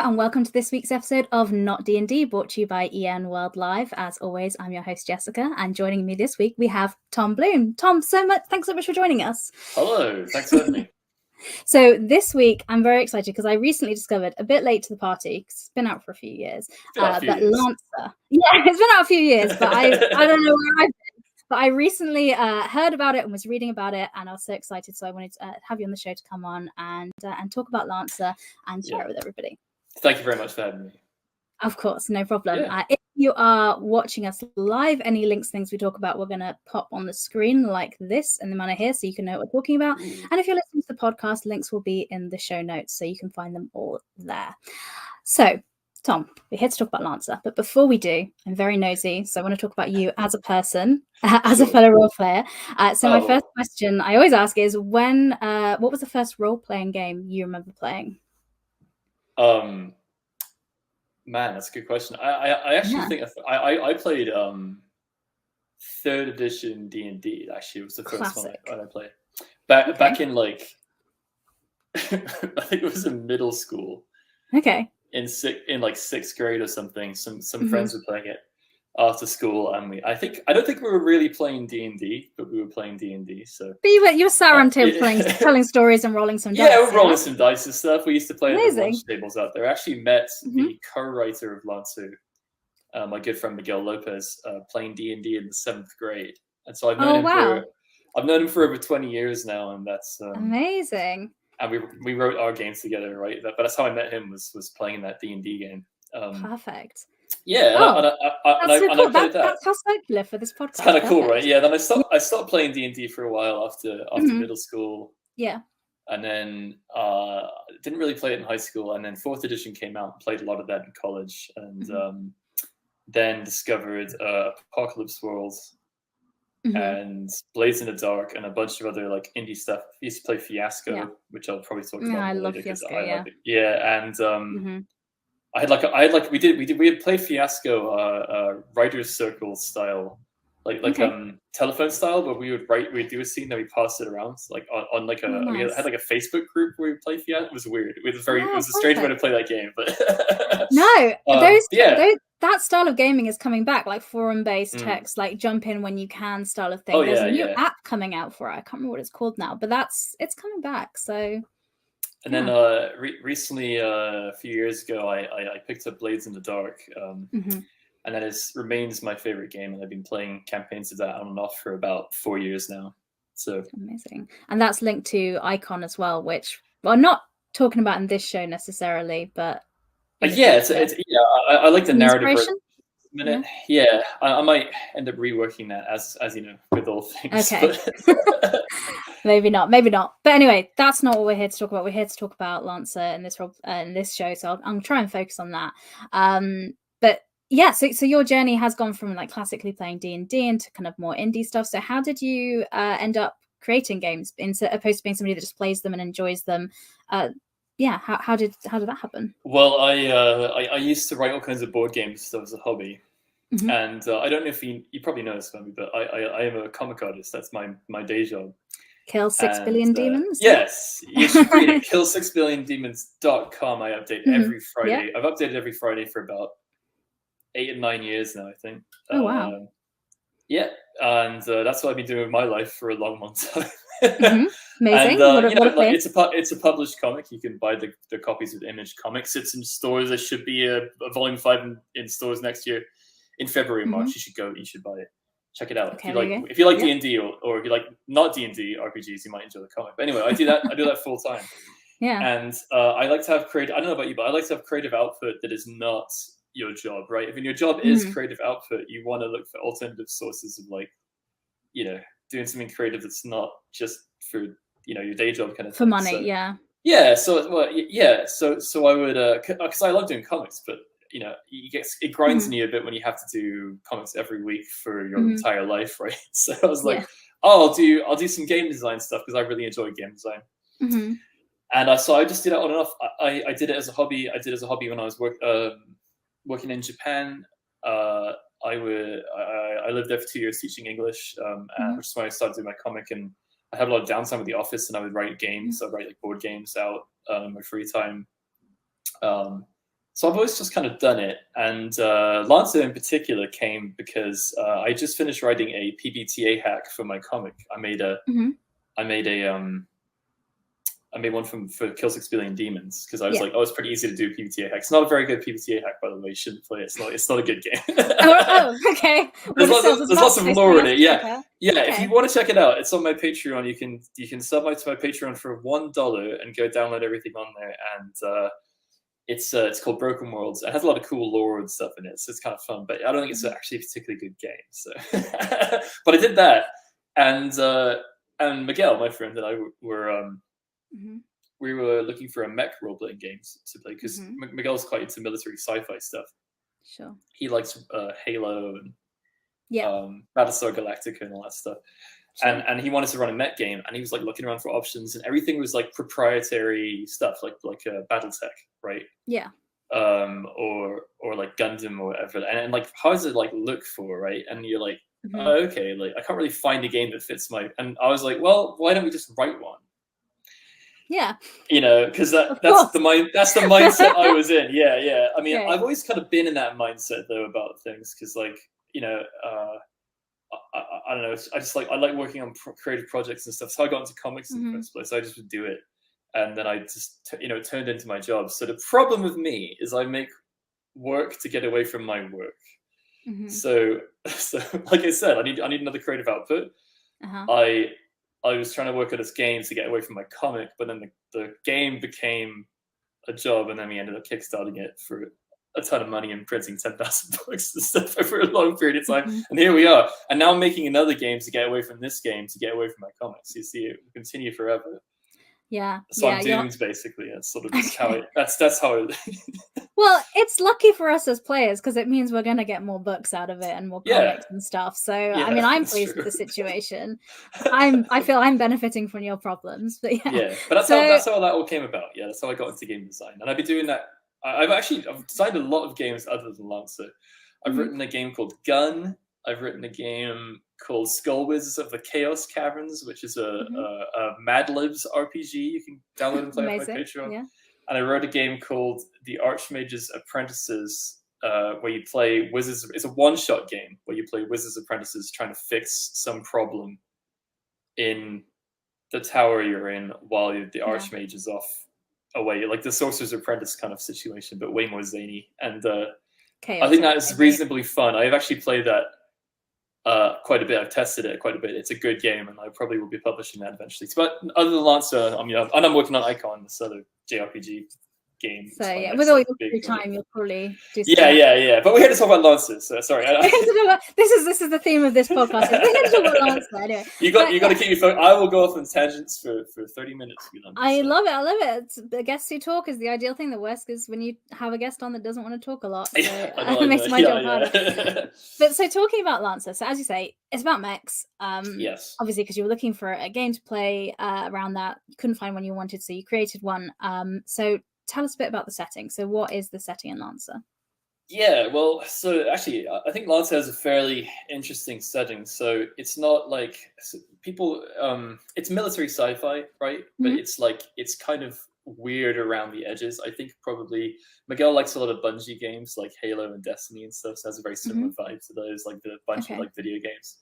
and welcome to this week's episode of Not D&D, brought to you by EN World Live. As always, I'm your host, Jessica, and joining me this week, we have Tom Bloom. Tom, thanks so much for joining us. Hello, thanks for having me. So this week, I'm very excited because I recently discovered, a bit late to the party, because it's been out for a few years, Lancer. Yeah, it's been out a few years, but I don't know where I've been. But I recently heard about it and was reading about it, and I was so excited. So I wanted to have you on the show to come on and talk about Lancer and share it with everybody. Thank you very much for having me. Of course, no problem. If you are watching us live, any links, things we talk about, we're going to pop on the screen like this in the manner here so you can know what we're talking about. And if you're listening to the podcast, links will be in the show notes so you can find them all there. So, Tom, we're here to talk about Lancer. But before we do, I'm very nosy, so I want to talk about you as a person, as a fellow role player. So my first question I always ask is, what was the first role-playing game you remember playing? Man, that's a good question. I actually think I played 3rd edition D&D. Actually, it was the first one I played. Back in like I think it was in middle school. Okay. In 6th grade or something. Some friends were playing it after school, and I don't think we were really playing D&D, but we were playing D&D. So, but you were sat around table telling stories and rolling some dice. Yeah, we're rolling some dice and stuff. We used to play at the lunch tables out there. I actually met the co-writer of Lancer, my good friend Miguel Lopez, playing D&D in the 7th grade, and so I've known him for over 20 years now, and that's amazing. And we wrote our games together, right? But that's how I met him, was playing that D&D game. Perfect. Yeah, that's how circular for this podcast. It's kind of cool, right? Yeah. Then I stopped playing D&D for a while after middle school. Yeah. And then didn't really play it in high school. And then 4th edition came out and played a lot of that in college. And then discovered Apocalypse World and Blades in the Dark and a bunch of other like indie stuff. I used to play Fiasco, which I'll probably talk about. I love Fiasco. And we had played Fiasco Writer's Circle style, like telephone style, but we'd do a scene that we passed it around like on like we had like a Facebook group where we played Fiasco. It was weird. It was a strange way to play that game, but that style of gaming is coming back, like forum-based text, like jump in when you can style of thing. There's a new app coming out for it. I can't remember what it's called now, but it's coming back. So. And then recently, a few years ago, I picked up Blades in the Dark, and that remains my favorite game. And I've been playing campaigns of that on and off for about 4 years now. So amazing, and that's linked to Icon as well, which we're not talking about in this show necessarily, but I like the narrative. Minute, I might end up reworking that as you know, with all things. Okay. Maybe not. But anyway, that's not what we're here to talk about. We're here to talk about Lancer in this show, so I'm trying to focus on that. But yeah, so your journey has gone from like classically playing D&D into kind of more indie stuff. So how did you end up creating games opposed to being somebody that just plays them and enjoys them? How did that happen? Well, I used to write all kinds of board games. That was a hobby. And I don't know if you probably know this about me, but I am a comic artist. That's my day job. Kill 6 billion demons? Yes. You should read it. kill6billiondemons.com. I update every Friday. I've updated every Friday for about 8 or 9 years now, I think. Oh, wow. Yeah. And that's what I've been doing with my life for a long time. Amazing. And, it's a published comic. You can buy the copies with Image Comics. It's in stores. There should be a volume 5 in stores next year. In February, March, you should buy it. Check it out. Okay, if you like D&D or if you like not D&D RPGs, you might enjoy the comic. But anyway, I do that full time. Yeah. And I like to have creative. I don't know about you, but I like to have creative output that is not your job, right? If your job is creative output, you want to look for alternative sources of like, doing something creative that's not just for your day job kind of for thing. money. So I would because I love doing comics, but it grinds in you a bit when you have to do comics every week for your entire life, right? So I was like, I'll do some game design stuff because I really enjoy game design. And so I just did it on and off. I did it as a hobby. I did it as a hobby when I was working in Japan. I lived there for 2 years teaching English, which is when I started doing my comic. And I had a lot of downtime at the office, and I would write games. I'd write like board games out in my free time. So I've always just kind of done it, and Lancer in particular came because I just finished writing a PBTA hack for my comic. I made one for Kill 6 Billion Demons because I was like, oh, it's pretty easy to do PBTA hack. It's not a very good PBTA hack, by the way. You shouldn't play it. It's not a good game. Okay. There's lots of lore in it. Yeah. Okay. If you want to check it out, it's on my Patreon. You can sub to my Patreon for $1 and go download everything on there. And it's called Broken Worlds. It has a lot of cool lore and stuff in it, so it's kind of fun. But I don't think it's actually a particularly good game. So, but I did that, and Miguel, my friend, and I were we were looking for a mech role-playing games to play because Miguel's quite into military sci-fi stuff. Sure. He likes Halo and Battlestar Galactica and all that stuff. Sure. And he wanted to run a mech game, and he was like looking around for options, and everything was like proprietary stuff, like BattleTech, right? Yeah. Or like Gundam or whatever, and like how does it like look for, right? And you're like, oh, okay, like I can't really find a game that fits my. And I was like, well, why don't we just write one? Yeah. Because that's the mindset I was in. Yeah. I mean, I've always kind of been in that mindset though about things, because like I don't know. I like working on creative projects and stuff. So I got into comics in the first place. I just would do it, and then I just it turned into my job. So the problem with me is I make work to get away from my work. So like I said, I need another creative output. I was trying to work on this game to get away from my comic, but then the game became a job, and then we ended up kickstarting it for a ton of money and printing 10,000 books and stuff over a long period of time. And here we are. And now I'm making another game to get away from this game, to get away from my comics. You see, it will continue forever. Yeah. So I'm doomed, basically. That's sort of just how that's how it. Well, it's lucky for us as players because it means we're going to get more books out of it and more comics and stuff. So I mean, I'm pleased with the situation. I feel I'm benefiting from your problems, but but that's how that all came about. Yeah, that's how I got into game design, and I've been doing that. I've designed a lot of games other than Lancer. I've written a game called Gun. I've written a game called Skull Wizards of the Chaos Caverns, which is a Mad Libs RPG. You can download and play on my Patreon. Yeah. And I wrote a game called The Archmage's Apprentices, where you play wizards. It's a one-shot game where you play wizards' apprentices trying to fix some problem in the tower you're in while the Archmage is off away, like the Sorcerer's Apprentice kind of situation, but way more zany. And I think that is reasonably fun. I've actually played that quite a bit. I've tested it quite a bit. It's a good game, and I probably will be publishing that eventually. But other than Lancer, I mean, and I'm working on Icon, this other JRPG game. So with all your free time, you'll probably do stuff. Yeah. But we're here to talk about Lancer, so sorry. This is the theme of this podcast. We're here to talk about Lancer. Anyway. You got to keep me focused. I will go off on tangents for 30 minutes. I love it. The guests who talk is the ideal thing. The worst is when you have a guest on that doesn't want to talk a lot. So it makes my job harder. But so talking about Lancer, so as you say, it's about mechs. Yes. Obviously, because you were looking for a game to play around that. You couldn't find one you wanted, so you created one. So tell us a bit about the setting. So what is the setting in Lancer? Yeah, well, so actually, I think Lancer has a fairly interesting setting. So it's not like people, it's military sci-fi, right? But it's kind of weird around the edges. I think probably Miguel likes a lot of Bungie games like Halo and Destiny and stuff. So it has a very similar vibe to those, like the Bungie like video games.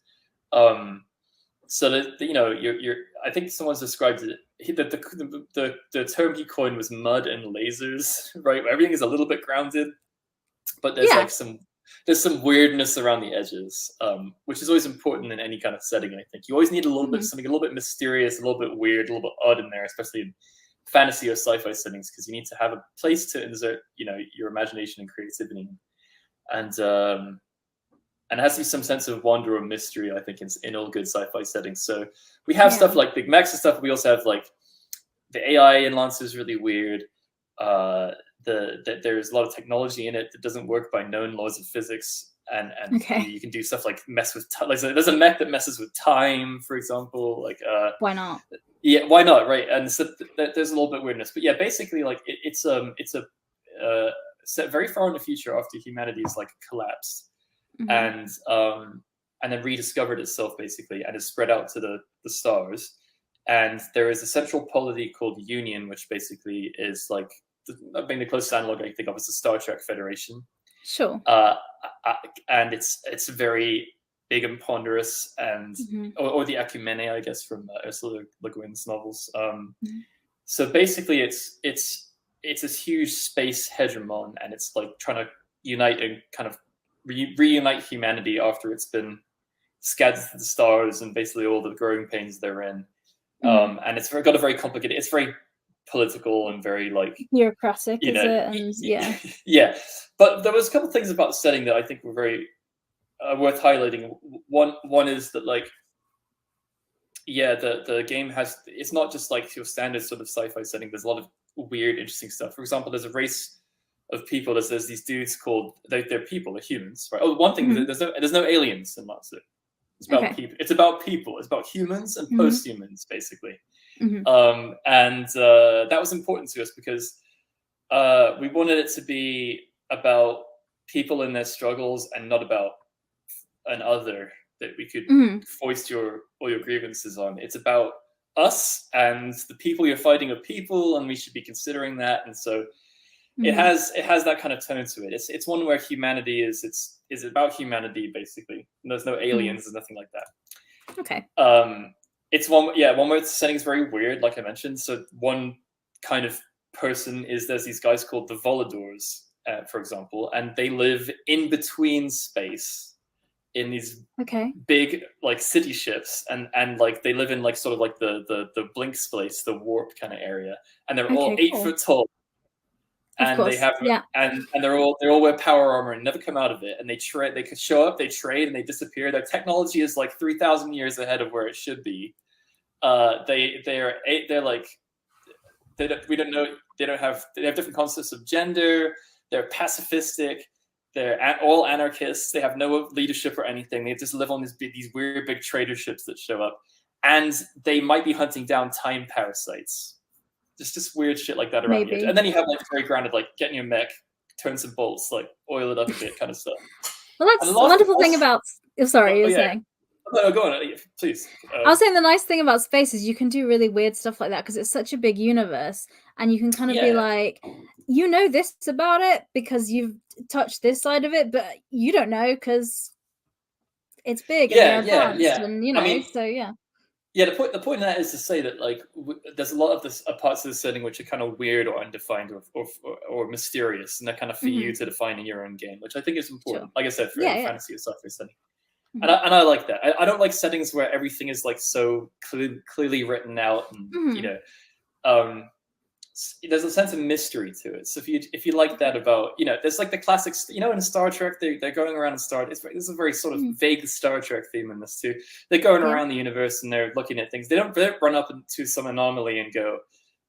So that you're. I think someone's described it. The term he coined was mud and lasers, right? Everything is a little bit grounded, but there's there's some weirdness around the edges, which is always important in any kind of setting. I think you always need a little bit something a little bit mysterious, a little bit weird, a little bit odd in there, especially in fantasy or sci-fi settings, because you need to have a place to insert your imagination and creativity, and it has to be some sense of wonder or mystery, I think, in all good sci-fi settings. So we have stuff like big mechs and stuff. We also have like the AI in Lancer is really weird. There's a lot of technology in it that doesn't work by known laws of physics, and you can do stuff like mess with there's a mech that messes with time, for example. Like why not? Yeah, why not? Right, and so there's a little bit of weirdness, but yeah, basically like it's set very far in the future after humanity is like collapsed. And then rediscovered itself basically, and is spread out to the stars. And there is a central polity called Union, which basically is like the closest analog I think of is the Star Trek Federation. Sure. And it's very big and ponderous, and or the Ecumene, I guess, from Ursula Le Guin's novels. So basically, it's this huge space hegemon, and it's like trying to unite and kind of reunite humanity after it's been scattered to the stars and basically all the growing pains they're in. And it's got a very complicated. It's very political and very like bureaucratic, is it? And yeah, yeah. But there was a couple of things about the setting that I think were very worth highlighting. One is that like, yeah, the game has. It's not just like your standard sort of sci-fi setting. There's a lot of weird, interesting stuff. For example, there's a race of people. There's these dudes called they're people, they're humans, right? Oh, one thing there's no aliens in Matsu. It's about people. It's about people. It's about humans and post-humans, basically. And that was important to us because we wanted it to be about people and their struggles and not about an other that we could foist all your grievances on. It's about us, and the people you're fighting are people, and we should be considering that. And so it has that kind of tone to it. It's one where humanity is about humanity, basically. And there's no aliens, there's nothing like that. Okay. It's one where the setting is very weird, like I mentioned. So one kind of person is there's these guys called the Voladors, for example, and they live in between space in these big like city ships, and like they live in like sort of like the blink space, the warp kind of area, and they're all 8 foot tall. And they have, and they all wear power armor and never come out of it. And they trade. They could show up, they trade, and they disappear. Their technology is like 3,000 years ahead of where it should be. They have different concepts of gender. They're pacifistic. They're all anarchists. They have no leadership or anything. They just live on these weird big trader ships that show up, and they might be hunting down time parasites. Just weird shit like that around the edge. And then you have like very grounded, like getting your mech, turn some bolts, like oil it up a bit kind of stuff. Well, that's the wonderful thing about... Sorry, you're saying. No, go on, please. I was saying the nice thing about space is you can do really weird stuff like that because it's such a big universe, and you can kind of be like, you know this about it because you've touched this side of it, but you don't know because it's big and advanced, and you know, Yeah, the point of that is to say that like there's a lot of this parts of the setting which are kind of weird or undefined or mysterious, and they're kind of for you to define in your own game, which I think is important. Like I said, for any fantasy or sci-fi setting, and I like that. I don't like settings where everything is like so clearly written out, and you know, there's a sense of mystery to it. So if you like that about, you know, there's like the classics, you know, in Star Trek, they're going around and there's a very sort of vague Star Trek theme in this too. They're going around the universe and they're looking at things. They don't run up into some anomaly and go,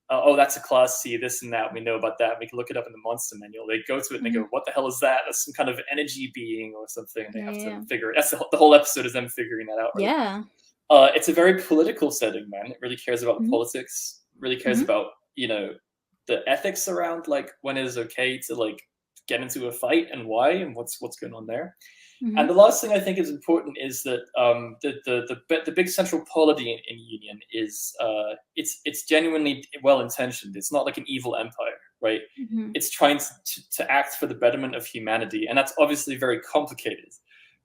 oh, that's a class C, this and that. We know about that. We can look it up in the monster manual. They go to it and they go, what the hell is that? That's some kind of energy being or something. And they have to figure it. That's the whole episode is them figuring that out. Right? Yeah. It's a very political setting, man. It really cares about the politics, really cares about, you know, the ethics around like when it is okay to like get into a fight and why and what's going on there. And the last thing I think is important is that the big central polity in Union is it's genuinely well intentioned. It's not like an evil empire, right? It's trying to act for the betterment of humanity, and that's obviously very complicated.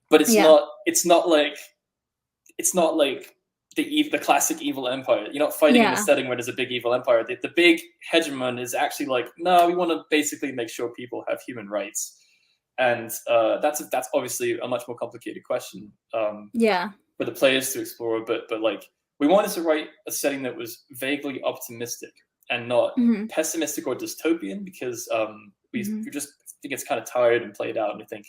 But it's not like the classic evil empire. You're not fighting in a setting where there's a big evil empire. The big hegemon is actually like, no, we want to basically make sure people have human rights. And that's obviously a much more complicated question for the players to explore. But like, we wanted to write a setting that was vaguely optimistic and not pessimistic or dystopian, because we just think it's kind of tired and played out, and we think,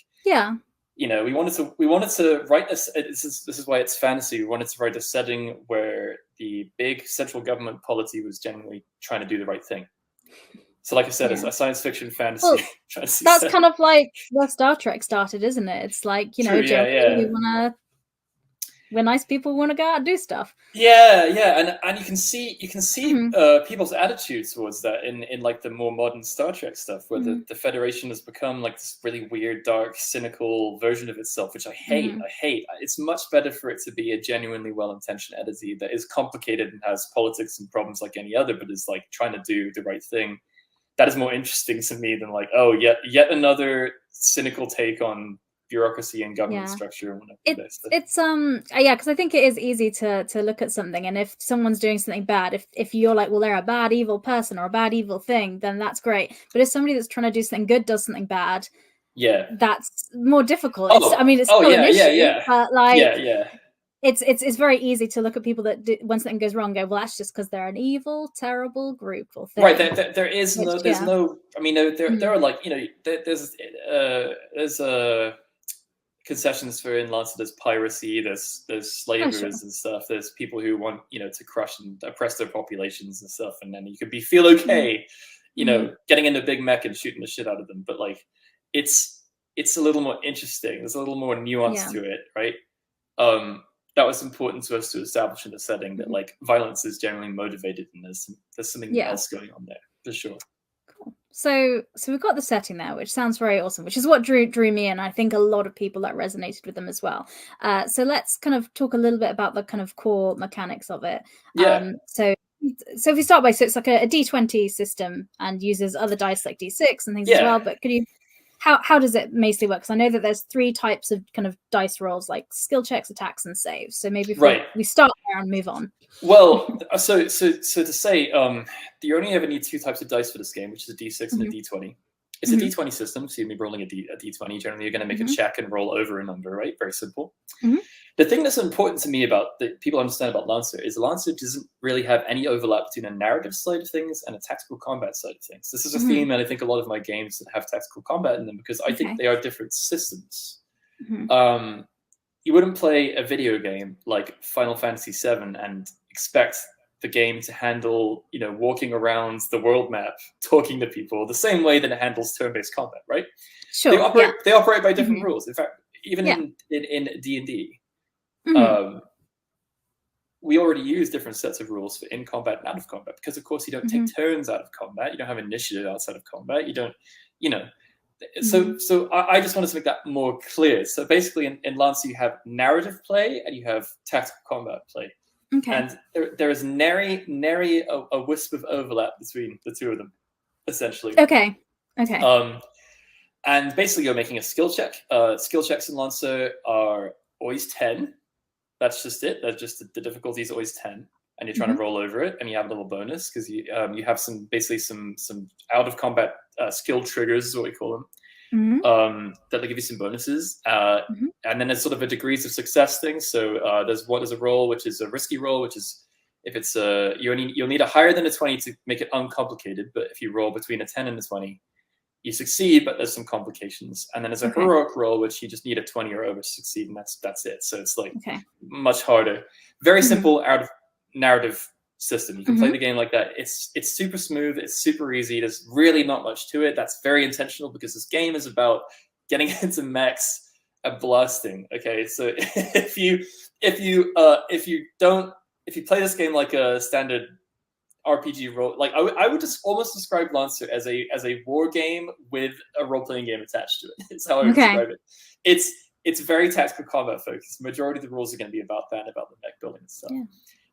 you know, we wanted to write this. This is why it's fantasy. We wanted to write a setting where the big central government polity was genuinely trying to do the right thing. So, like I said, it's a science fiction fantasy. Well, that's kind of like where Star Trek started, isn't it? It's like, you know, we're nice people want to go out and do stuff. And you can see people's attitude towards that in like the more modern Star Trek stuff, where the Federation has become like this really weird, dark, cynical version of itself, which I hate. I hate. It's much better for it to be a genuinely well-intentioned entity that is complicated and has politics and problems like any other, but is like trying to do the right thing that is more interesting to me than like, oh, yet another cynical take on bureaucracy and government structure and whatever. It's yeah, because I think it is easy to look at something, and if someone's doing something bad, if you're like, well, they're a bad evil person or a bad evil thing, then that's great. But if somebody that's trying to do something good does something bad, that's more difficult. I mean, it's still an issue, but like, it's very easy to look at people that when something goes wrong, go, well, that's just because they're an evil, terrible group or thing. Right. There's no. I mean, there are like, you know, there's concessions for in Lancer. There's piracy. There's slavers and stuff. There's people who want, you know, to crush and oppress their populations and stuff, and then you could feel okay, you know, getting into a big mech and shooting the shit out of them. But like, it's a little more interesting. There's a little more nuance to it, right? That was important to us to establish in the setting that like violence is generally motivated, and there's something else going on there for sure. Cool. So we've got the setting there, which sounds very awesome, which is what drew me in. I think a lot of people that resonated with them as well. So let's kind of talk a little bit about the kind of core mechanics of it. So if we start by, so it's like a D20 system and uses other dice like D6 and things as well. But could you, how does it mostly work? Because I know that there's 3 types of kind of dice rolls, like skill checks, attacks, and saves. So maybe if we start there and move on. Well, so to say, you only ever need 2 types of dice for this game, which is a D6 and a D20. It's a D20 system, so you'll be rolling a D20. Generally, you're going to make a check and roll over and under, right? Very simple. The thing that's important to me about that people understand about Lancer is Lancer doesn't really have any overlap between a narrative side of things and a tactical combat side of things. This is a theme, and I think a lot of my games that have tactical combat in them, because I think they are different systems. You wouldn't play a video game like Final Fantasy VII and expect the game to handle, you know, walking around the world map, talking to people the same way that it handles turn-based combat, right? Sure. They operate by different rules. In fact, even in D&D, we already use different sets of rules for in combat and out of combat, because of course you don't take turns out of combat, you don't have initiative outside of combat, you don't, you know. So I just wanted to make that more clear. So basically in Lancer you have narrative play and you have tactical combat play. And there is nary a wisp of overlap between the 2 of them, essentially. And basically you're making a skill check. Skill checks in Lancer are always 10. That's just it. That's just the difficulty is always 10, and you're trying to roll over it, and you have a little bonus because you have some out of combat skill triggers is what we call them. That'll give you some bonuses, and then there's sort of a degrees of success thing. So there's a roll which is a risky roll, which is if it's you'll need a higher than a 20 to make it uncomplicated, but if you roll between a 10 and a 20, you succeed, but there's some complications. And then there's a heroic roll, which you just need a 20 or over to succeed, and that's it. So it's like much harder. Very simple out of narrative system. You can play the game like that. It's super smooth. It's super easy. There's really not much to it. That's very intentional because this game is about getting into mechs and blasting. Okay, so if you play this game like a standard RPG role, like I would just almost describe Lancer as a war game with a role-playing game attached to it. It's how I would describe it. It's very tactical combat focused. The majority of the rules are going to be about that and about the mech building itself.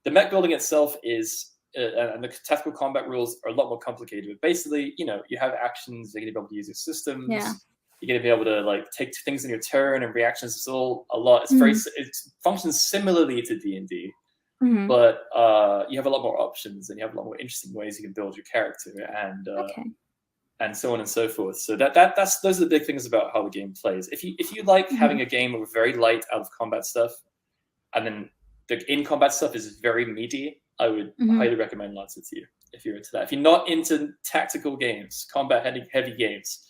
The mech building itself is and the tactical combat rules are a lot more complicated. But basically, you know, you have actions. You're going to be able to use your systems. You're going to be able to like take things in your turn and reactions. It's all a lot. It's it functions similarly to D&D. But you have a lot more options, and you have a lot more interesting ways you can build your character, and so on and so forth. So those are the big things about how the game plays. If you like having a game with very light out of combat stuff, and then the in combat stuff is very meaty, I would highly recommend Lancer to you if you're into that. If you're not into tactical games, combat heavy games,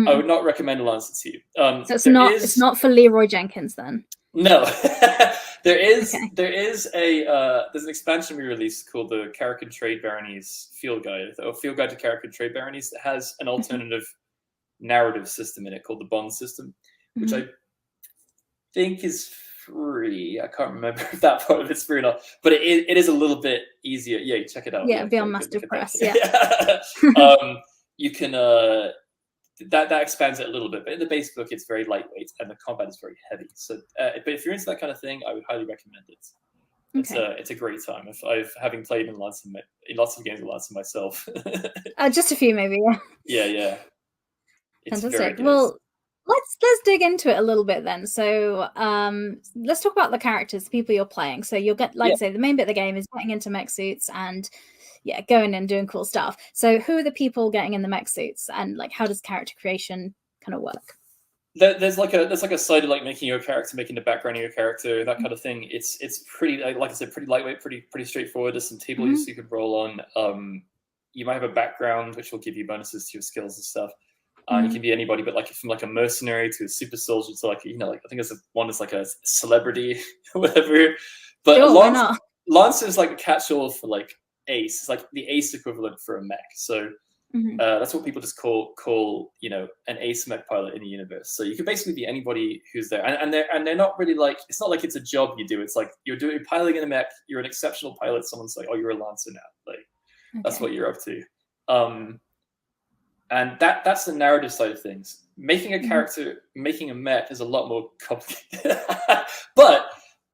I would not recommend Lancer to you. So it's not for Leroy Jenkins then. No, there's an expansion we released called the Carrick Trade Baronies Field Guide, or Field Guide to Carrick Trade Baronies, that has an alternative narrative system in it called the Bond system, which I think is free. I can't remember if that part of it's free or not, but it is a little bit easier. Yeah, check it out. Yeah, be on Master Press. You can. That expands it a little bit, but in the base book, it's very lightweight and the combat is very heavy. So, but if you're into that kind of thing, I would highly recommend it. It's a great time. I've having played in lots of games with Lancer myself. Just a few, maybe. Yeah. It's Fantastic. very good. Well, let's dig into it a little bit then. So let's talk about the characters, the people you're playing. So you'll get, like I say, the main bit of the game is getting into mech suits and going and doing cool stuff. So who are the people getting in the mech suits, and like how does character creation kind of work? There's like a side of like making your character, making the background of your character, that kind of thing. It's pretty, like I said, pretty lightweight, pretty straightforward. There's some tables you can roll on. You might have a background which will give you bonuses to your skills and stuff. You can be anybody, but like from like a mercenary to a super soldier to like, like I think there's one that's like a celebrity, whatever. But sure, Lancer is like a catch-all for like ace. It's like the ace equivalent for a mech. So that's what people just call an ace mech pilot in the universe. So you can basically be anybody who's there, and they're not really like, it's not like it's a job you do. It's like you're piloting in a mech. You're an exceptional pilot. Someone's like, oh, you're a Lancer now. Like that's what you're up to. And that's the narrative side of things. Making a character, making a mech is a lot more complicated. but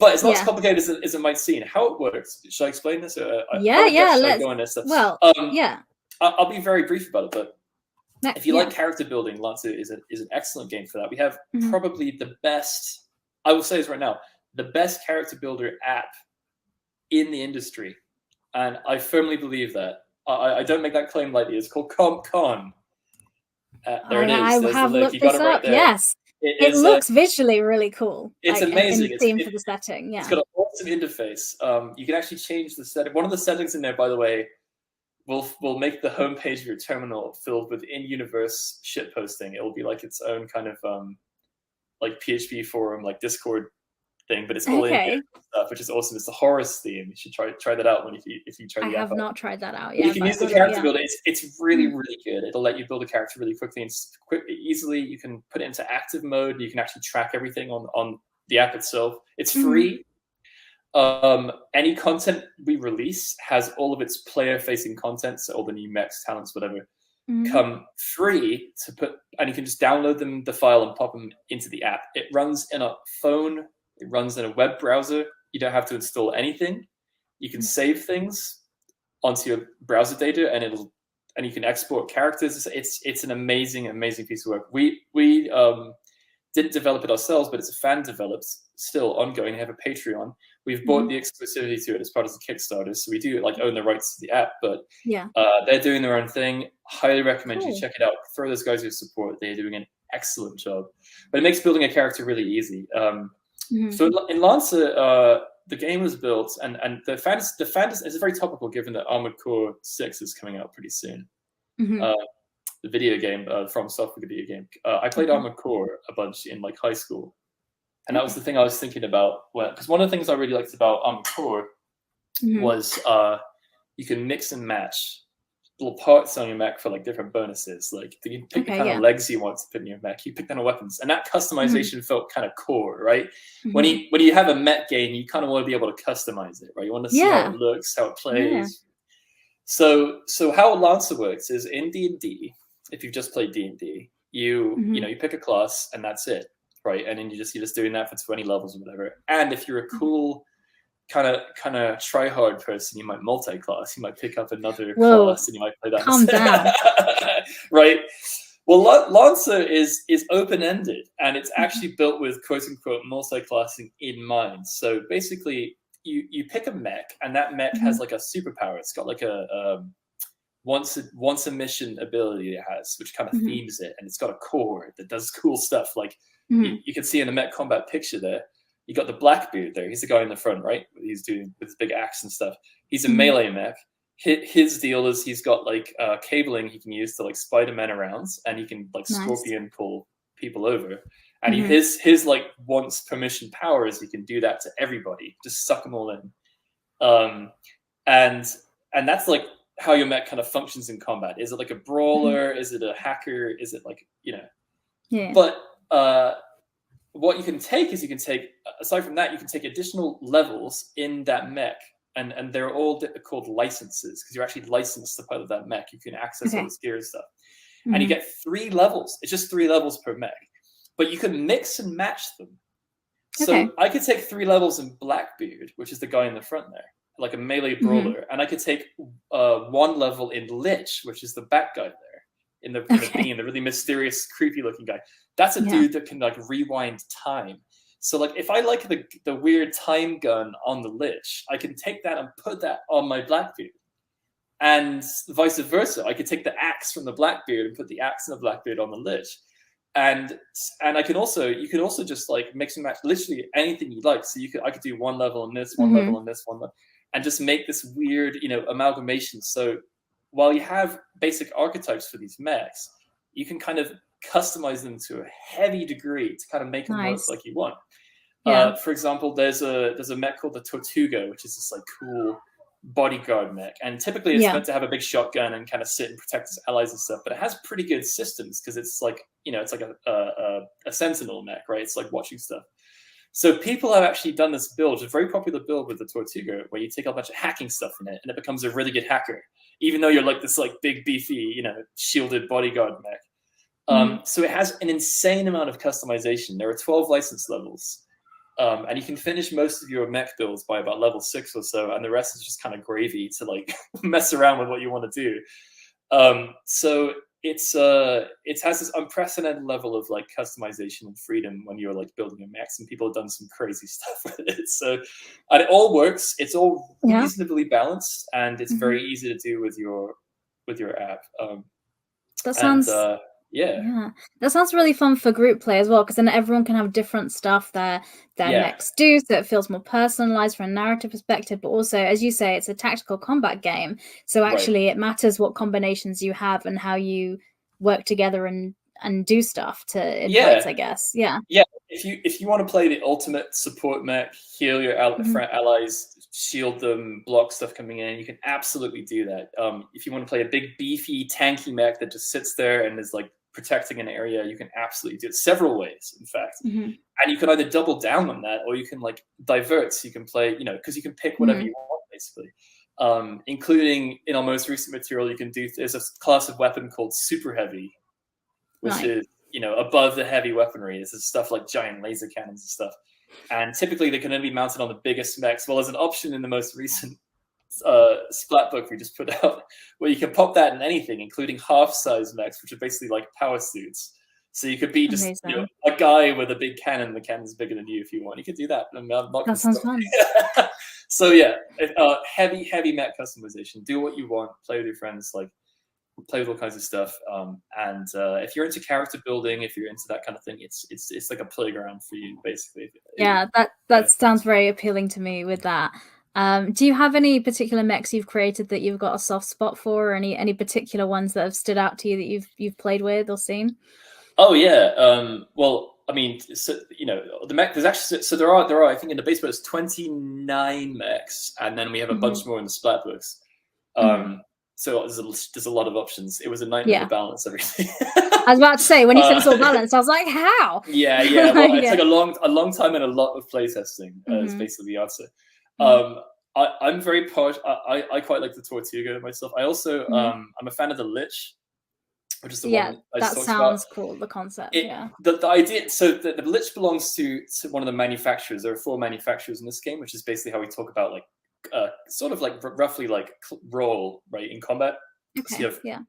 it's not as complicated as it might seem. How it works, should I explain this? Let's go on this. I'll be very brief about it, but if you like character building, Lancer is an excellent game for that. We have probably the best, I will say this right now, the best character builder app in the industry. And I firmly believe that. I don't make that claim lightly. It's called CompCon. There it is. I have looked this up. There. Yes, it looks visually really cool. It's amazing. It's theme for the setting. Yeah, it's got an awesome interface. You can actually change the setting. One of the settings in there, by the way, will make the homepage of your terminal filled with in-universe shit posting. It will be like its own kind of like PHP forum, like Discord thing, but it's all in stuff, which is awesome. It's the Horus theme. You should try that out if you try the app. I have not tried that out. You can use the character builder. It's really good. It'll let you build a character really quickly and easily. You can put it into active mode. You can actually track everything on the app itself. It's free. Any content we release has all of its player-facing content, so all the new mechs, talents, whatever, come free to put, and you can just download the file and pop them into the app. It runs in a phone. It runs in a web browser. You don't have to install anything. You can save things onto your browser data, and you can export characters. It's an amazing piece of work. We didn't develop it ourselves, but it's a fan developed, still ongoing. They have a Patreon. We've bought the exclusivity to it as part of the Kickstarter, so we do like own the rights to the app. But they're doing their own thing. Highly recommend you check it out. Throw those guys your support. They're doing an excellent job. But it makes building a character really easy. So in Lancer, the game was built, and the fantasy is very topical given that Armored Core 6 is coming out pretty soon. The video game from software, the video game. I played Armored Core a bunch in like high school, and that was the thing I was thinking about. Because one of the things I really liked about Armored Core was you can mix and match little parts on your mech for like different bonuses. Like you can pick the kind of legs you want to put in your mech. You pick kind of weapons, and that customization felt kind of core, right? When you have a mech game, you kind of want to be able to customize it, right? You want to see how it looks, how it plays. So how Lancer works is in D&D. If you've just played D&D, you pick a class and that's it, right? And then you're just doing that for 20 levels or whatever. And if you're a cool kind of try hard person, you might multi-class. You might pick up another class and you might play that. Calm down. Right. Well, Lancer is open-ended, and it's actually built with quote-unquote multi-classing in mind. So basically, you pick a mech, and that mech has like a superpower. It's got like a once a mission ability it has, which kind of themes it, and it's got a core that does cool stuff. Like you can see in the mech combat picture there. You got the Blackbeard there. He's the guy in the front, right? He's doing with his big axe and stuff. He's a melee mech. His deal is he's got like cabling he can use to like Spider-Man around, and he can like scorpion pull people over. And his like once permission power is he can do that to everybody, just suck them all in. And that's like how your mech kind of functions in combat. Is it like a brawler? Is it a hacker? Is it like But what you can take is aside from that, you can take additional levels in that mech, and they're all called licenses because you're actually licensed to pilot that mech. You can access all the gear and stuff, and you get 3 levels. It's just 3 levels per mech, but you can mix and match them. So I could take 3 levels in Blackbeard, which is the guy in the front there, like a melee brawler, and I could take 1 level in Lich, which is the bat guy there, in the beginning, the really mysterious, creepy-looking guy. That's a dude that can like rewind time. So like if I like the weird time gun on the Lich, I can take that and put that on my Blackbeard. And vice versa. I could take the axe from the Blackbeard and put the axe in the Blackbeard on the Lich. And you can also just like mix and match literally anything you like. So I could do 1 level in this, 1 level in this, 1 level, and just make this weird, amalgamation. So while you have basic archetypes for these mechs, you can kind of customize them to a heavy degree to kind of make them work like you want. For example, there's a mech called the Tortuga, which is this like cool bodyguard mech, and typically it's meant to have a big shotgun and kind of sit and protect its allies and stuff, but it has pretty good systems because it's like it's like a sentinel mech, right? It's like watching stuff. So people have actually done this build, it's a very popular build with the Tortuga, where you take a bunch of hacking stuff in it and it becomes a really good hacker, even though you're like this like big beefy shielded bodyguard mech. So it has an insane amount of customization. There are 12 license levels. And you can finish most of your mech builds by about level 6 or so, and the rest is just kind of gravy to like mess around with what you want to do. So it has this unprecedented level of like customization and freedom when you're like building your mechs, and people have done some crazy stuff with it. So, and it all works. It's all reasonably balanced, and it's very easy to do with your app. That sounds. Yeah, that sounds really fun for group play as well, because then everyone can have different stuff their mechs do, so it feels more personalized from a narrative perspective. But also, as you say, it's a tactical combat game, so actually it matters what combinations you have and how you work together and do stuff to fights, I guess. Yeah. If you want to play the ultimate support mech, heal your allies, shield them, block stuff coming in, you can absolutely do that. If you want to play a big beefy tanky mech that just sits there and is like protecting an area, you can absolutely do it several ways, in fact. And you can either double down on that, or you can like divert. So you can play, because you can pick whatever you want, basically. Including in our most recent material, there's a class of weapon called super heavy, which is above the heavy weaponry. This is stuff like giant laser cannons and stuff. And typically they can only be mounted on the biggest mechs. Well, there's an option in the most recent splat book we just put out where you can pop that in anything, including half-size mechs, which are basically like power suits. So you could be just a guy with a big cannon. The cannon's bigger than you if you want. You could do that. That sounds fun. So heavy mech customization. Do what you want. Play with your friends. Like play with all kinds of stuff. And if you're into character building, if you're into that kind of thing, it's like a playground for you, basically. Yeah, that sounds very appealing to me with that. Do you have any particular mechs you've created that you've got a soft spot for, or any particular ones that have stood out to you that you've played with or seen? Oh yeah. Well, I mean, so, the mech. There's actually there are. I think in the base there's 29 mechs, and then we have a bunch more in the splat books. So there's a lot of options. It was a nightmare to balance everything. I was about to say, when you said it's all balanced, I was like, how? Yeah. Well, it took a long time and a lot of playtesting. Is basically the answer. I'm very partial. I quite like the Tortuga myself. I also I'm a fan of the Lich, which is the one I just talked about. That sounds cool. The concept. The idea. So the Lich belongs to one of the manufacturers. There are 4 manufacturers in this game, which is basically how we talk about like sort of like roughly like role right in combat. Okay. So you have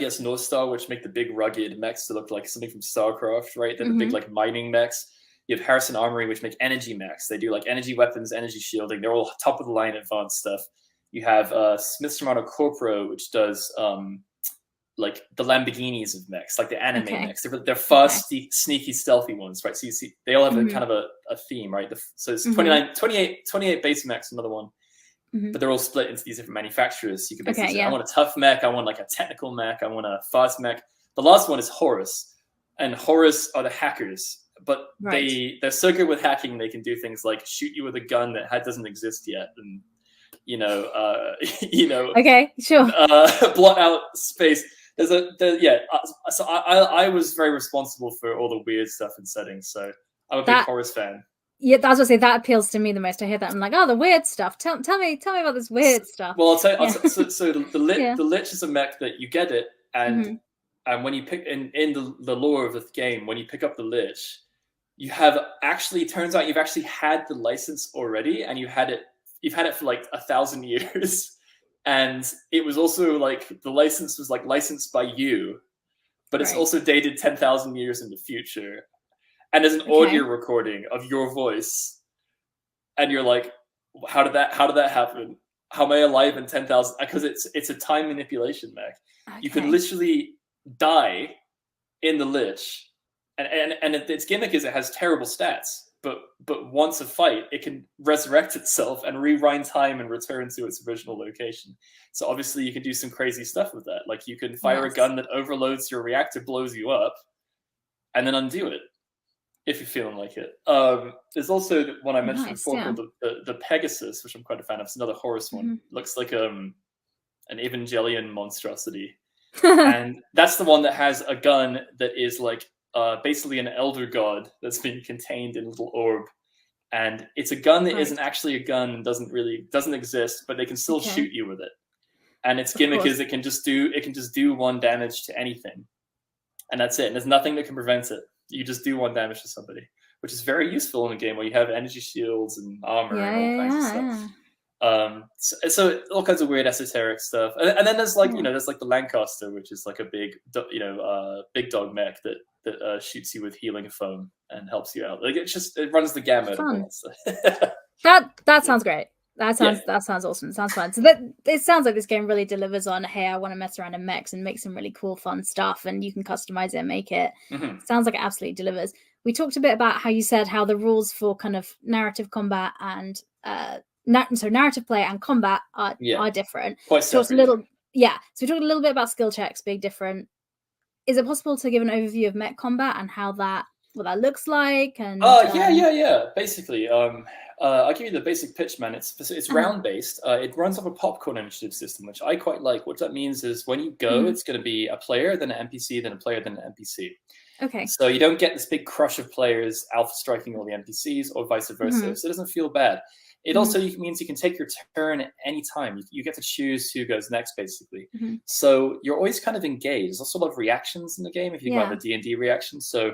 IPS North Star, which make the big rugged mechs to look like something from StarCraft, right? They're the big like mining mechs. You have Harrison Armory, which make energy mechs. They do like energy weapons, energy shielding. They're all top of the line advanced stuff. You have Smith Shimano Corporo, which does like the Lamborghinis of mechs, like the anime mechs. They're fast, sneaky, stealthy ones, right? So you see, they all have a kind of a theme, right? So it's 28 base mechs, another one. But they're all split into these different manufacturers. So you can basically say, I want a tough mech, I want like a technical mech, I want a fast mech. The last one is Horus. And Horus are the hackers. But they're so good with hacking, they can do things like shoot you with a gun that doesn't exist yet, and okay, sure, blot out space. So I was very responsible for all the weird stuff and settings. So I'm a big Horus fan. Yeah, I was gonna say that appeals to me the most. I hear that I'm like, oh, the weird stuff. Tell me about this weird stuff. Well, I'll tell you. So the Lich is a mech that you get it, and when you pick in the lore of the game, when you pick up the Lich, you have actually, turns out you've actually had the license already, and you've had it for like 1,000 years. And it was also like, the license was like licensed by you, but it's also dated 10,000 years in the future. And there's an audio recording of your voice. And you're like, how did that happen? How am I alive in 10,000? Because it's a time manipulation mech. You could literally die in the Lich. And its gimmick is it has terrible stats. But once a fight, it can resurrect itself and rewind time and return to its original location. So obviously you can do some crazy stuff with that. Like you can fire a gun that overloads your reactor, blows you up, and then undo it if you're feeling like it. There's also the one I mentioned before called the Pegasus, which I'm quite a fan of. It's another Horus one. Looks like an Evangelion monstrosity. And that's the one that has a gun that is like basically an elder god that's been contained in a little orb, and it's a gun that isn't actually a gun and doesn't exist, but they can still shoot you with it. And its gimmick is it can just do 1 damage to anything, and that's it. And there's nothing that can prevent it. You just do 1 damage to somebody, which is very useful in a game where you have energy shields and armor and all kinds of stuff. So all kinds of weird esoteric stuff, and then there's like there's like the Lancaster, which is like a big big dog mech that shoots you with healing foam and helps you out. Like it runs the gamut. That sounds great. That sounds awesome. It sounds fun. So it sounds like this game really delivers on, hey, I want to mess around in mechs and make some really cool, fun stuff, and you can customize it and make it. Sounds like it absolutely delivers. We talked a bit about how you said how the rules for kind of narrative combat and narrative play and combat are different. Quite separate. So we talked a little bit about skill checks being different. Is it possible to give an overview of mech combat and how what that looks like? And basically, I'll give you the basic pitch, man. It's round based. It runs off a popcorn initiative system, which I quite like. What that means is when you go, it's going to be a player, then an NPC, then a player, then an NPC. Okay. So you don't get this big crush of players alpha striking all the NPCs or vice versa. So it doesn't feel bad. It also means you can take your turn at any time. You get to choose who goes next, basically. So you're always kind of engaged. There's also a lot of reactions in the game if you think about the DnD reactions. So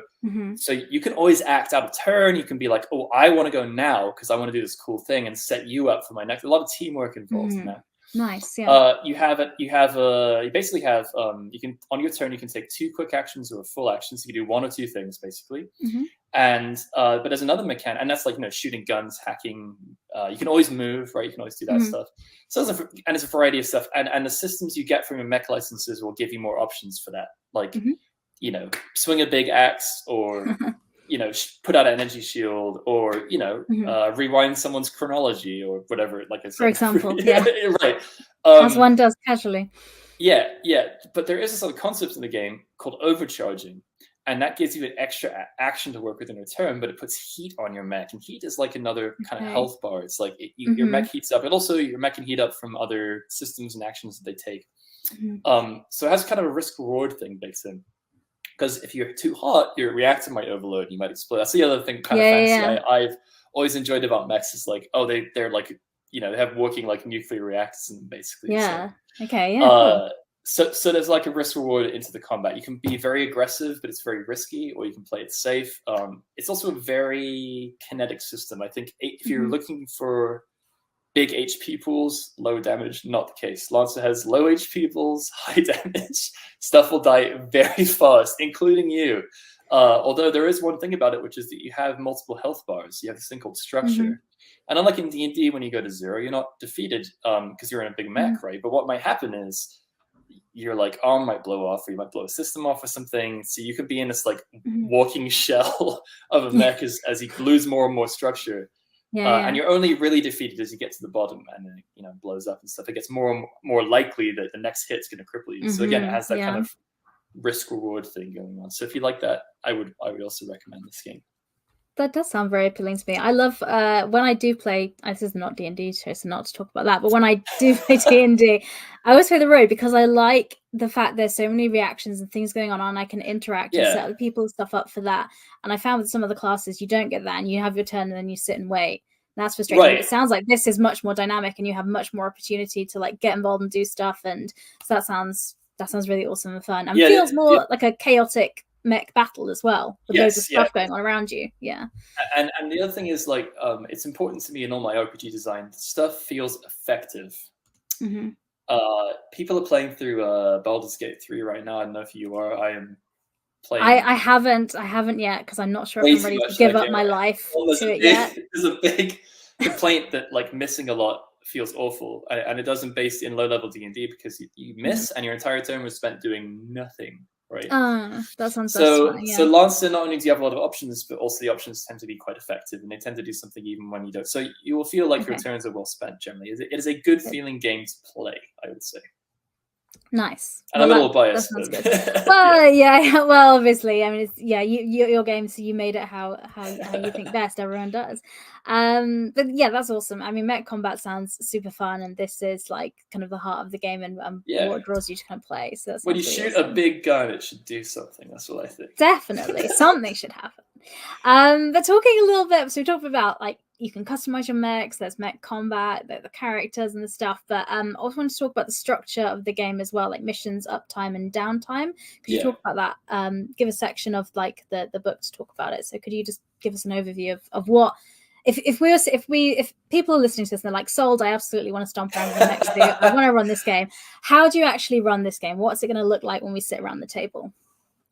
you can always act out a turn. You can be like, oh, I want to go now because I want to do this cool thing and set you up for my next. A lot of teamwork involved in that. Nice. Yeah. You basically have you can on your turn you can take 2 quick actions or full actions. You can do 1 or 2 things basically. And but there's another mechanic, and that's like shooting guns, hacking. You can always move, right? You can always do that stuff. So there's a variety of stuff, and the systems you get from your mech licenses will give you more options for that, like swing a big axe, or put out an energy shield, or rewind someone's chronology or whatever. Like I said, for example, right. As one does casually. Yeah. But there is this other concept in the game called overcharging. And that gives you an extra action to work with in return, but it puts heat on your mech. And heat is like another kind of health bar. It's like your mech heats up. And also your mech can heat up from other systems and actions that they take. So it has kind of a risk-reward thing baked in. Because if you're too hot, your reactor might overload and you might explode. That's the other thing kind of fancy I've always enjoyed about mechs is like, oh, they're like, they have working like nuclear reactors in them, basically. Yeah. So, okay. Yeah. Cool. So there's like a risk reward into the combat. You can be very aggressive, but it's very risky, or you can play it safe. It's also a very kinetic system. I think if you're looking for big HP pools, low damage, not the case. Lancer has low HP pools, high damage. Stuff will die very fast, including you. Although there is one thing about it, which is that you have multiple health bars. You have this thing called structure. And unlike in D&D, when you go to 0, you're not defeated because you're in a big mech, right? But what might happen is your like arm might blow off, or you might blow a system off or something. So you could be in this like walking shell of a mech as you lose more and more structure. And you're only really defeated as you get to the bottom, and then it blows up and stuff. It gets more and more likely that the next hit's going to cripple you. So again, it has that kind of risk reward thing going on. So if you like that, I would also recommend this game. That does sound very appealing to me. I love when I do play. This is not D&D show, so not to talk about that. But when I do play D&D, I always play the road because I like the fact there's so many reactions and things going on, and I can interact and set other people's stuff up for that. And I found with some of the classes you don't get that, and you have your turn and then you sit and wait. And that's frustrating. Right. It sounds like this is much more dynamic, and you have much more opportunity to like get involved and do stuff. And so that sounds really awesome and fun, and feels more like a chaotic mech battle as well, with loads of stuff going on around you. Yeah. And the other thing is, like, it's important to me in all my RPG design, stuff feels effective. Mm-hmm. People are playing through Baldur's Gate 3 right now. I don't know if you are. I am playing. I haven't yet, because I'm not sure if I'm ready to give up my life to it yet. There's a big complaint that, like, missing a lot feels awful, and it doesn't base in low-level D&D, because you miss and your entire turn was spent doing nothing, right? That sounds so funny, yeah. So Lancer, not only do you have a lot of options, but also the options tend to be quite effective, and they tend to do something even when you don't. So you will feel like your turns are well spent generally. It is a good feeling game to play, I would say. Nice. And I'm a little biased. That sounds good. Well, yeah. Well, obviously, I mean, it's, your game, so you made it how you think best. Everyone does. But yeah, that's awesome. I mean, mech combat sounds super fun, and this is like kind of the heart of the game, and what draws you to kind of play. So that's when you shoot a big gun, it should do something. That's what I think. Definitely, something should happen. But talking a little bit, so we talked about, like, you can customize your mechs, there's mech combat, the characters and the stuff, but I also want to talk about the structure of the game as well, like missions, uptime and downtime. Could you talk about that? Give a section of, like, the book to talk about it. So could you just give us an overview of what, if people are listening to this and they're like, sold, I absolutely want to stomp around in the mechs, I want to run this game. How do you actually run this game? What's it going to look like when we sit around the table?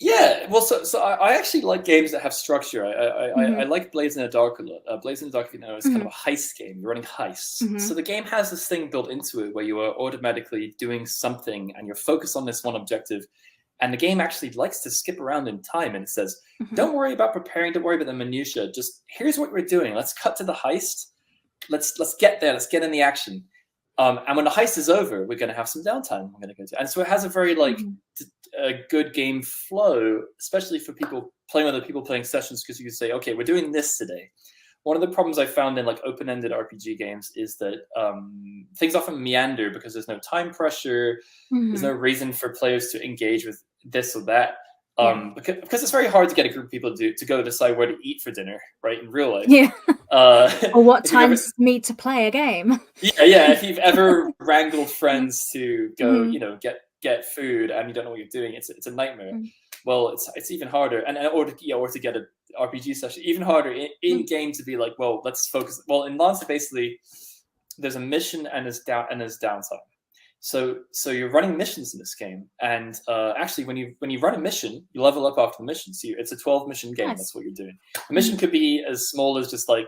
Yeah, well, so I actually like games that have structure. I like Blades in the Dark a lot. Blades in the Dark, if you know, is kind of a heist game. You're running heists. So the game has this thing built into it where you are automatically doing something and you're focused on this one objective. And the game actually likes to skip around in time, and it says, don't worry about preparing, don't worry about the minutia. Just here's what we're doing. Let's cut to the heist. Let's get there. Let's get in the action. And when the heist is over, we're going to have some downtime. We're going to go to, and so it has a very a good game flow, especially for people playing with other people playing sessions, because you can say, okay, we're doing this today. One of the problems I found in, like, open-ended RPG games is that things often meander because there's no time pressure. There's no reason for players to engage with this or that. Because it's very hard to get a group of people to go decide where to eat for dinner, right, in real life. Yeah. Or what times meet to play a game. Yeah. If you've ever wrangled friends to go, get food, and you don't know what you're doing, it's a nightmare. Well, it's even harder, or to get an RPG session, even harder in game to be like, well, let's focus. Well, in Lancer, basically, there's a mission and there's downtime. So you're running missions in this game, and actually, when you run a mission, you level up after the mission. So it's a 12 mission game. Nice. That's what you're doing. A mission could be as small as just like,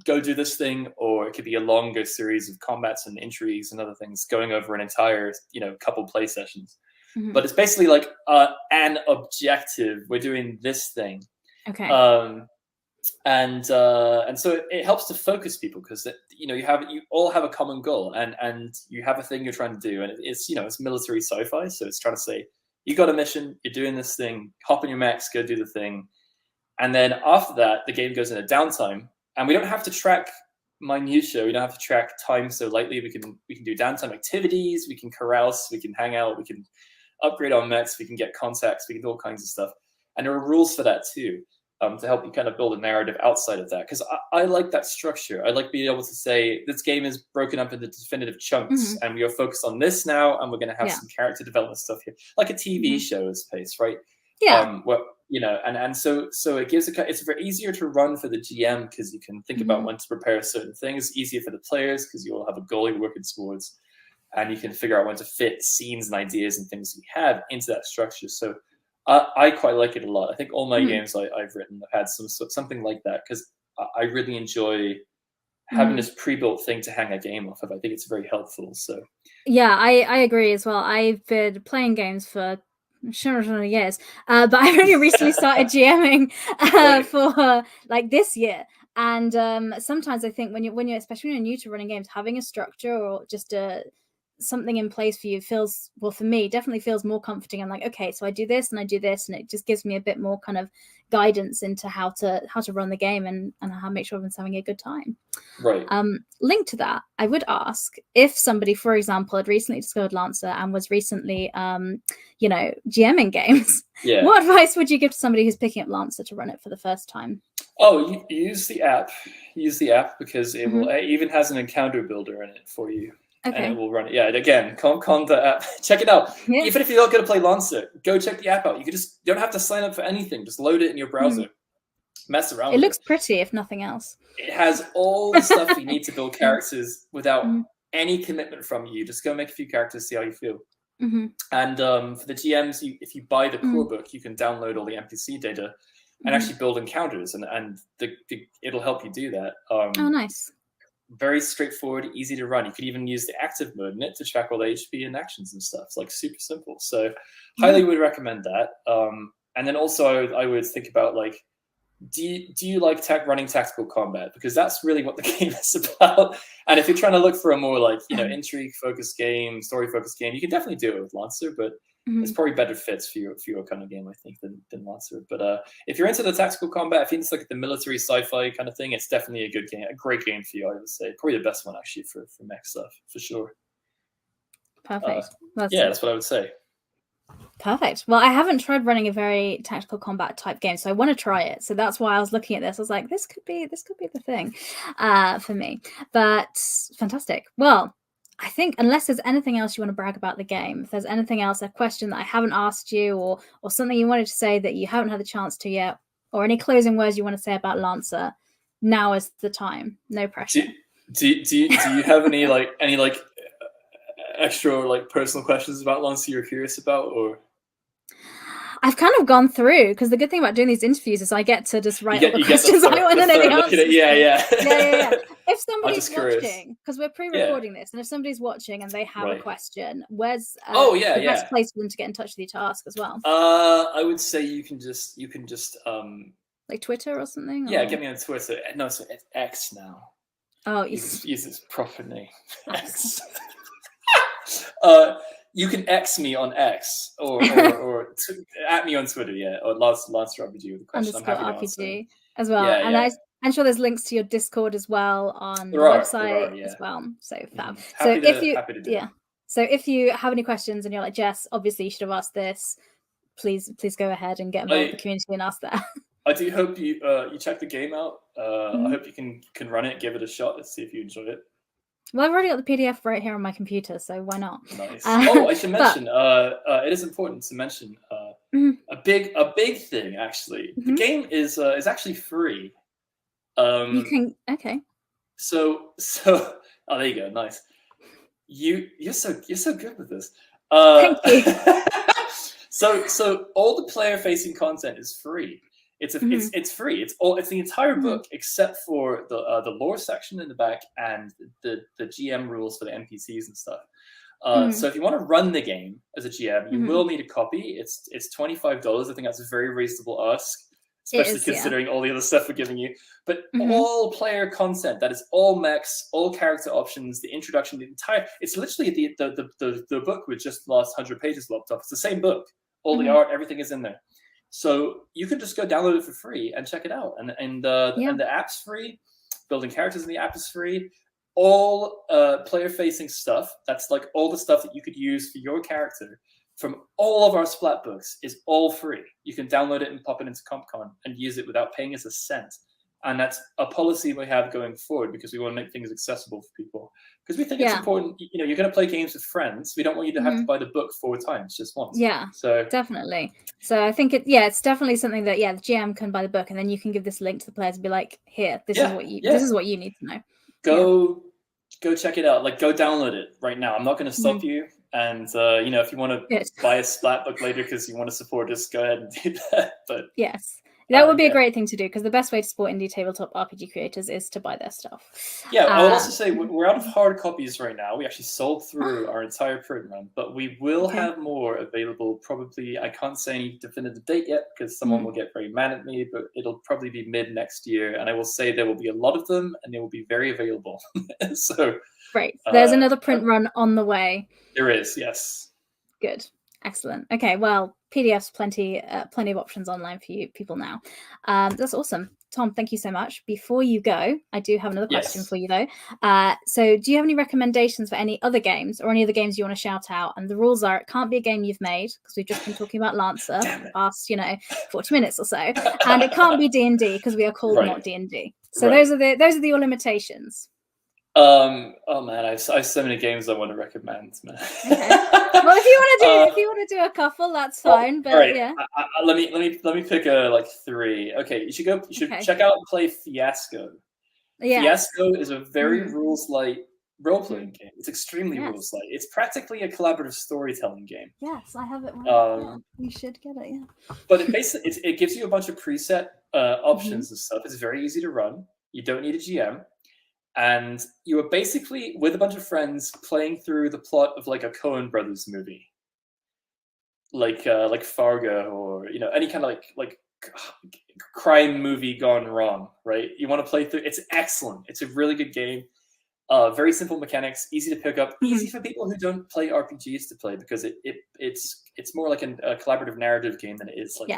go do this thing, or it could be a longer series of combats and intrigues and other things going over an entire couple play sessions. But it's basically like an objective. We're doing this thing. Okay. And so it helps to focus people, because you all have a common goal, and you have a thing you're trying to do, and it's it's military sci-fi, so it's trying to say, you got a mission, you're doing this thing, hop in your mechs, go do the thing, and then after that the game goes into downtime, and we don't have to track minutia, we don't have to track time so lightly. We can do downtime activities, we can carouse, we can hang out, we can upgrade our mechs, we can get contacts, we can do all kinds of stuff, and there are rules for that too. To help you kind of build a narrative outside of that, because I like that structure. I like being able to say, this game is broken up into definitive chunks, and we are focused on this now, and we're going to have some character development stuff here, like a TV show is pace, right? Yeah. So it gives it's very easier to run for the GM, because you can think about when to prepare certain things. Easier for the players, because you all have a goal you're working towards, and you can figure out when to fit scenes and ideas and things you have into that structure. So I quite like it a lot. I think all my games I've written have had something like that, because I really enjoy having this pre-built thing to hang a game off of. I think it's very helpful. So yeah, I agree as well. I've been playing games for years, but I only recently started GMing for like this year. And sometimes I think when you're especially when you're new to running games, having a structure or just something in place for you feels, well, for me, definitely feels more comforting. I'm like, okay, so I do this and I do this, and it just gives me a bit more kind of guidance into how to run the game and how to make sure everyone's having a good time. Right. Linked to that, I would ask, if somebody, for example, had recently discovered Lancer and was recently GMing games, what advice would you give to somebody who's picking up Lancer to run it for the first time? Oh, use the app. Use the app, because it will even has an encounter builder in it for you. Okay. And it will run it. Yeah, and again, Conda app. Check it out. Yeah. Even if you're not going to play Lancer, go check the app out. You don't have to sign up for anything. Just load it in your browser. Mess around with it. It looks pretty, if nothing else. It has all the stuff you need to build characters without any commitment from you. Just go make a few characters, see how you feel. And for the GMs, if you buy the core book, you can download all the NPC data and actually build encounters, and it'll help you do that. Oh, nice. Very straightforward, easy to run. You could even use the active mode in it to track all the HP and actions and stuff. It's like super simple. So highly would recommend that. And then also I would think about like, do you like running tactical combat? Because that's really what the game is about. And if you're trying to look for a more like, intrigue focused game, story focused game, you can definitely do it with Lancer, but it's probably better fits for your kind of game, I think, than Lancer. But if you're into the tactical combat, if you're into like the military sci-fi kind of thing, it's definitely a good game, a great game for you, I would say. Probably the best one actually for mech stuff, for sure. Perfect. That's what I would say. Perfect. Well, I haven't tried running a very tactical combat type game, so I want to try it. So that's why I was looking at this. I was like, this could be the thing for me. But fantastic. Well, I think unless there's anything else you want to brag about the game, if there's anything else, a question that I haven't asked you, or something you wanted to say that you haven't had the chance to yet, or any closing words you want to say about Lancer, now is the time. No pressure. Do you have any extra like personal questions about Lancer you're curious about, or? I've kind of gone through, because the good thing about doing these interviews is I get to just write all the questions I want to know the answers. Yeah. If somebody's watching, because we're pre-recording this, and if somebody's watching and they have a question, where's the best place for them to get in touch with you to ask as well? I would say you can just like Twitter or something. Yeah, get me on Twitter. No, it's X now. Oh, use its proper name. X. You can X me on X or at me on Twitter, or Lancer RPG with a question. _RPG as well. I'm sure there's links to your Discord as well on the website as well. So fab. So if you have any questions and you're like, Jess, obviously you should have asked this, please go ahead and get involved with the community and ask that. I do hope you check the game out. I hope you can run it, give it a shot. Let's see if you enjoy it. Well, I've already got the PDF right here on my computer, so why not? Nice. I should mention. It is important to mention a big thing. Actually, the game is actually free. You can So there you go. Nice. You're so good with this. Thank you. So all the player facing content is free. It's free. It's the entire book except for the lore section in the back and the GM rules for the NPCs and stuff. So if you want to run the game as a GM, you will need a copy. It's $25. I think that's a very reasonable ask, especially considering all the other stuff we're giving you. But all player content, that is all mechs, all character options, the introduction, it's literally the book with just the last 100 pages locked up. It's the same book. All the art, everything is in there. So you can just go download it for free and check it out. And the app's free. Building characters in the app is free. All player-facing stuff, that's like all the stuff that you could use for your character from all of our Splat books is all free. You can download it and pop it into CompCon and use it without paying us a cent. And that's a policy we have going forward because we want to make things accessible for people. Because we think it's important, you're going to play games with friends. We don't want you to have to buy the book 4 times, just once. Yeah, so definitely. So I think it's definitely something that, the GM can buy the book and then you can give this link to the players and be like, here, this is what you need to know. Go check it out. Like, go download it right now. I'm not going to stop you. And, if you want to buy a Splat book later because you want to support us, go ahead and do that. But yes. That would be a great thing to do because the best way to support indie tabletop RPG creators is to buy their stuff. Yeah, I would also say we're out of hard copies right now. We actually sold through our entire print run, but we will have more available probably. I can't say any definitive date yet because someone will get very mad at me, but it'll probably be mid next year. And I will say there will be a lot of them and they will be very available. So great. There's another print run on the way. There is, yes. Good. Excellent. Okay, well, PDFs, plenty of options online for you people now. That's awesome. Tom, thank you so much. Before you go, I do have another question for you though. So do you have any recommendations for any other games or any other games you want to shout out? And the rules are, it can't be a game you've made because we've just been talking about Lancer for the past, 40 minutes or so. And it can't be D&D because we are called not D&D. So those are the limitations. Oh man, I have so many games I want to recommend, man. Okay. Well, if you want to do a couple, that's fine. But right. yeah, let me pick like 3. Okay, you should check out and play Fiasco. yes. Fiasco is a very rules light role-playing game. It's extremely rules light. It's practically a collaborative storytelling game. Yes, I have it. Yeah, you should get it. Yeah. But it gives you a bunch of preset options and stuff. It's very easy to run. You don't need a GM. And you are basically with a bunch of friends playing through the plot of like a Coen Brothers movie, like Fargo, or any kind of like crime movie gone wrong. Right? You want to play through. It's excellent. It's a really good game. Very simple mechanics, easy to pick up, easy for people who don't play RPGs to play, because it's more like a collaborative narrative game than it is like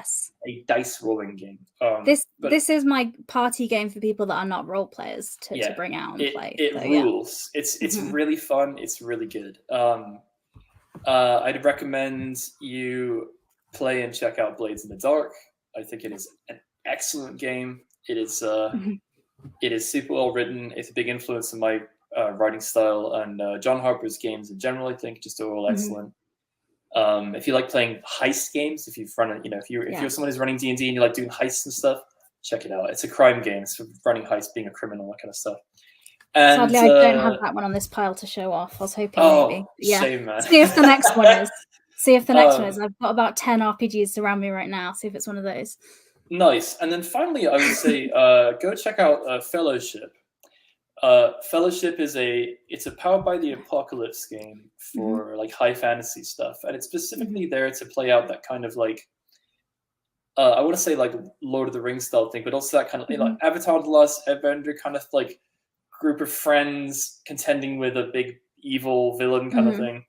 a dice rolling game. This is my party game for people that are not role players to bring out and play. It rules. It's really fun. It's really good. I'd recommend you play and check out Blades in the Dark. I think it is an excellent game. It is it is super well written. It's a big influence on my writing style, and John Harper's games in general, I think, just are all excellent. If you like playing heist games, if you've run, if you're someone who's running D&D and you like doing heists and stuff, check it out. It's a crime game. It's running heists, being a criminal, that kind of stuff. And, sadly, I don't have that one on this pile to show off. I was hoping maybe. Yeah. Shame, man. See if the next one is. See if the next one is. I've got about 10 RPGs around me right now. See if it's one of those. Nice. And then finally, I would say go check out Fellowship. Fellowship is it's a Powered by the Apocalypse game for like high fantasy stuff, and it's specifically there to play out that kind of like I want to say like Lord of the Rings style thing, but also that kind of like Avatar: The Last Airbender kind of like group of friends contending with a big evil villain kind of thing.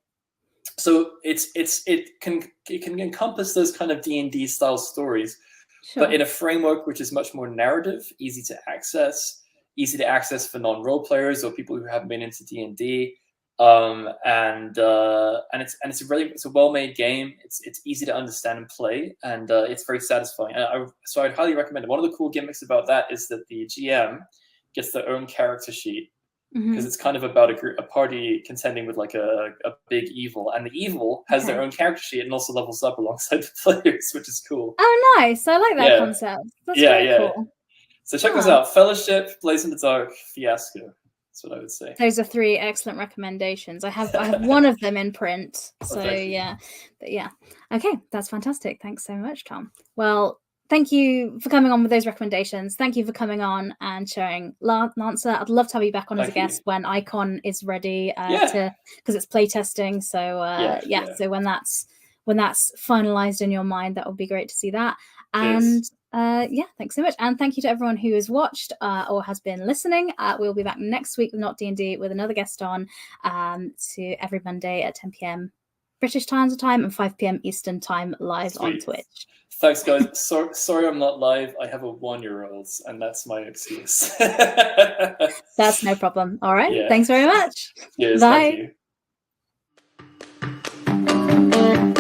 So it can encompass those kind of D&D style stories, but in a framework which is much more narrative, easy to access for non-role players or people who haven't been into D&D. And it's a well-made game. It's easy to understand and play, and it's very satisfying. So I'd highly recommend it. One of the cool gimmicks about that is that the GM gets their own character sheet, because it's kind of about a party contending with like a big evil, and the evil has their own character sheet and also levels up alongside the players, which is cool. Oh, nice! I like that concept. That's very cool. So check us out: Fellowship, Blades in the Dark, Fiasco. That's what I would say. Those are 3 excellent recommendations. I have one of them in print. So okay, that's fantastic. Thanks so much, Tom. Well, thank you for coming on with those recommendations. Thank you for coming on and sharing. Lancer, I'd love to have you back on as a guest when Icon is ready because it's playtesting. So so when that's finalized in your mind, that would be great to see that. And thanks so much, and thank you to everyone who has watched or has been listening. We'll be back next week with Not D&D with another guest on to every Monday at 10 p.m. British time and 5 p.m. Eastern time live on Twitch. Thanks, guys. Sorry I'm not live. I have a 1-year-old, and that's my excuse. That's no problem. All right. Thanks very much. Yes, bye. Thank you.